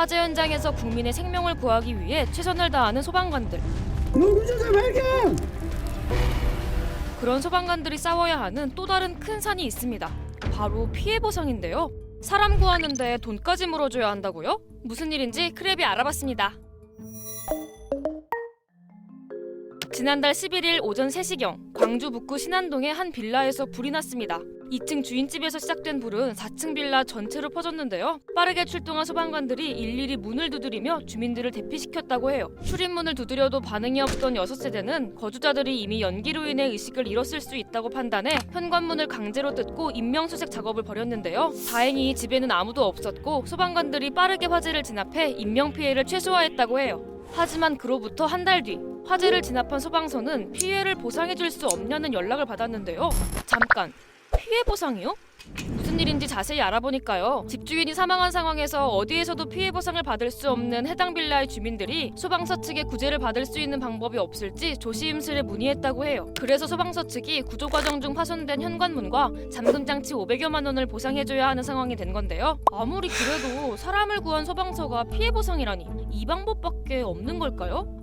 화재 현장에서 국민의 생명을 구하기 위해 최선을 다하는 소방관들. 노구조사 발견! 그런 소방관들이 싸워야 하는 또 다른 큰 산이 있습니다. 바로 피해 보상인데요. 사람 구하는데 돈까지 물어줘야 한다고요? 무슨 일인지 크랩이 알아봤습니다. 지난달 11일 오전 3시경 광주 북구 신안동의 한 빌라에서 불이 났습니다. 2층 주인집에서 시작된 불은 4층 빌라 전체로 퍼졌는데요. 빠르게 출동한 소방관들이 일일이 문을 두드리며 주민들을 대피시켰다고 해요. 출입문을 두드려도 반응이 없던 6세대는 거주자들이 이미 연기로 인해 의식을 잃었을 수 있다고 판단해 현관문을 강제로 뜯고 인명수색 작업을 벌였는데요. 다행히 집에는 아무도 없었고 소방관들이 빠르게 화재를 진압해 인명피해를 최소화했다고 해요. 하지만 그로부터 한 달 뒤 화재를 진압한 소방서는 피해를 보상해줄 수 없냐는 연락을 받았는데요. 잠깐, 피해 보상이요? 무슨 일인지 자세히 알아보니까요. 집주인이 사망한 상황에서 어디에서도 피해 보상을 받을 수 없는 해당 빌라의 주민들이 소방서 측의 구제를 받을 수 있는 방법이 없을지 조심스레 문의했다고 해요. 그래서 소방서 측이 구조 과정 중 파손된 현관문과 잠금장치 500여만 원을 보상해줘야 하는 상황이 된 건데요. 아무리 그래도 사람을 구한 소방서가 피해 보상이라니 이 방법밖에 없는 걸까요?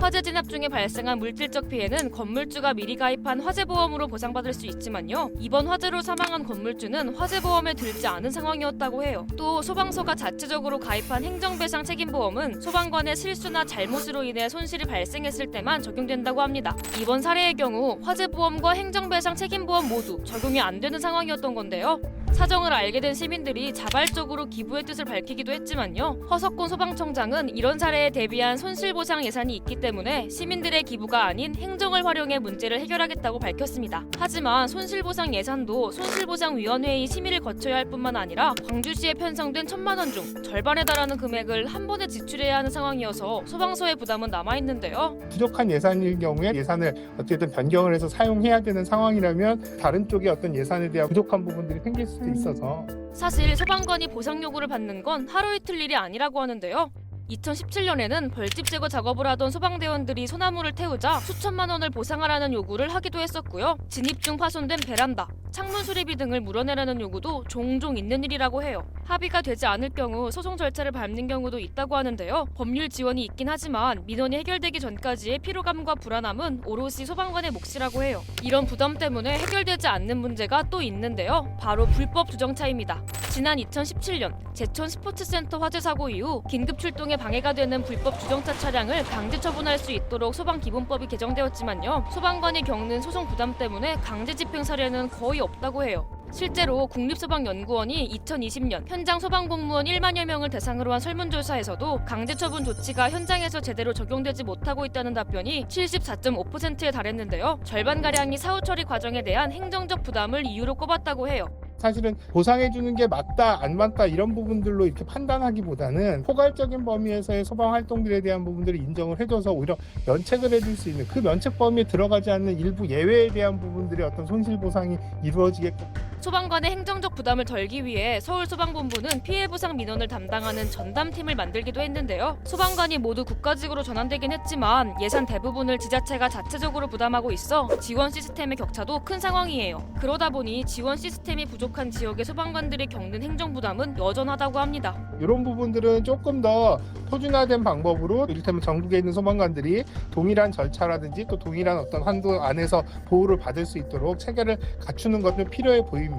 화재 진압 중에 발생한 물질적 피해는 건물주가 미리 가입한 화재보험으로 보상받을 수 있지만요. 이번 화재로 사망한 건물주는 화재보험에 들지 않은 상황이었다고 해요. 또 소방서가 자체적으로 가입한 행정배상 책임보험은 소방관의 실수나 잘못으로 인해 손실이 발생했을 때만 적용된다고 합니다. 이번 사례의 경우 화재보험과 행정배상 책임보험 모두 적용이 안 되는 상황이었던 건데요. 사정을 알게 된 시민들이 자발적으로 기부의 뜻을 밝히기도 했지만요. 허석곤 소방청장은 이런 사례에 대비한 손실보상 예산이 있기 때문에 시민들의 기부가 아닌 행정을 활용해 문제를 해결하겠다고 밝혔습니다. 하지만 손실보상 예산도 손실보상위원회의 심의를 거쳐야 할 뿐만 아니라 광주시에 편성된 1,000만 원 중 절반에 달하는 금액을 한 번에 지출해야 하는 상황이어서 소방서의 부담은 남아있는데요. 부족한 예산일 경우에 예산을 어쨌든 변경을 해서 사용해야 되는 상황이라면 다른 쪽에 어떤 예산에 대한 부족한 부분들이 생길 수도 있어서 사실 소방관이 보상 요구를 받는 건 하루 이틀 일이 아니라고 하는데요. 2017년에는 벌집 제거 작업을 하던 소방대원들이 소나무를 태우자 수천만 원을 보상하라는 요구를 하기도 했었고요. 진입 중 파손된 베란다, 창문 수리비 등을 물어내라는 요구도 종종 있는 일이라고 해요. 합의가 되지 않을 경우 소송 절차를 밟는 경우도 있다고 하는데요. 법률 지원이 있긴 하지만 민원이 해결되기 전까지의 피로감과 불안함은 오롯이 소방관의 몫이라고 해요. 이런 부담 때문에 해결되지 않는 문제가 또 있는데요. 바로 불법 주정차입니다. 지난 2017년 제천 스포츠센터 화재 사고 이후 긴급 출동에 방해가 되는 불법 주정차 차량을 강제 처분할 수 있도록 소방기본법이 개정되었지만요. 소방관이 겪는 소송 부담 때문에 강제 집행 사례는 거의 없다고 해요. 실제로 국립소방연구원이 2020년 현장 소방공무원 1만여 명을 대상으로 한 설문조사에서도 강제처분 조치가 현장에서 제대로 적용되지 못하고 있다는 답변이 74.5%에 달했는데요. 절반가량이 사후 처리 과정에 대한 행정적 부담을 이유로 꼽았다고 해요. 사실은 보상해주는 게 맞다 안 맞다 이런 부분들로 이렇게 판단하기보다는 포괄적인 범위에서의 소방 활동들에 대한 부분들을 인정을 해줘서 오히려 면책을 해줄 수 있는 그 면책 범위에 들어가지 않는 일부 예외에 대한 부분들의 어떤 손실 보상이 이루어지게끔 소방관의 행정적 부담을 덜기 위해 서울소방본부는 피해보상 민원을 담당하는 전담팀을 만들기도 했는데요. 소방관이 모두 국가직으로 전환되긴 했지만 예산 대부분을 지자체가 자체적으로 부담하고 있어 지원 시스템의 격차도 큰 상황이에요. 그러다 보니 지원 시스템이 부족한 지역의 소방관들이 겪는 행정 부담은 여전하다고 합니다. 이런 부분들은 조금 더 표준화된 방법으로 이를테면 전국에 있는 소방관들이 동일한 절차라든지 또 동일한 어떤 한도 안에서 보호를 받을 수 있도록 체계를 갖추는 것은 필요해 보입니다.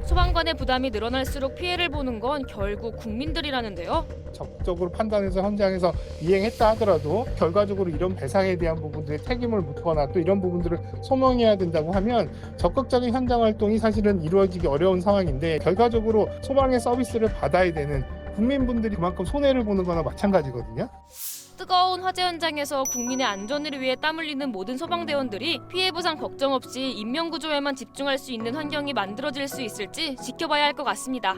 소방관의 부담이 늘어날수록 피해를 보는 건 결국 국민들이라는데요. 적극적으로 판단해서 현장에서 이행했다 하더라도 결과적으로 이런 배상에 대한 부분들의 책임을 묻거나 또 이런 부분들을 소명해야 된다고 하면 적극적인 현장 활동이 사실은 이루어지기 어려운 상황인데 결과적으로 소방의 서비스를 받아야 되는 국민분들이 그만큼 손해를 보는 거나 마찬가지거든요. 뜨거운 화재 현장에서 국민의 안전을 위해 땀 흘리는 모든 소방대원들이 피해 보상 걱정 없이 인명구조에만 집중할 수 있는 환경이 만들어질 수 있을지 지켜봐야 할 것 같습니다.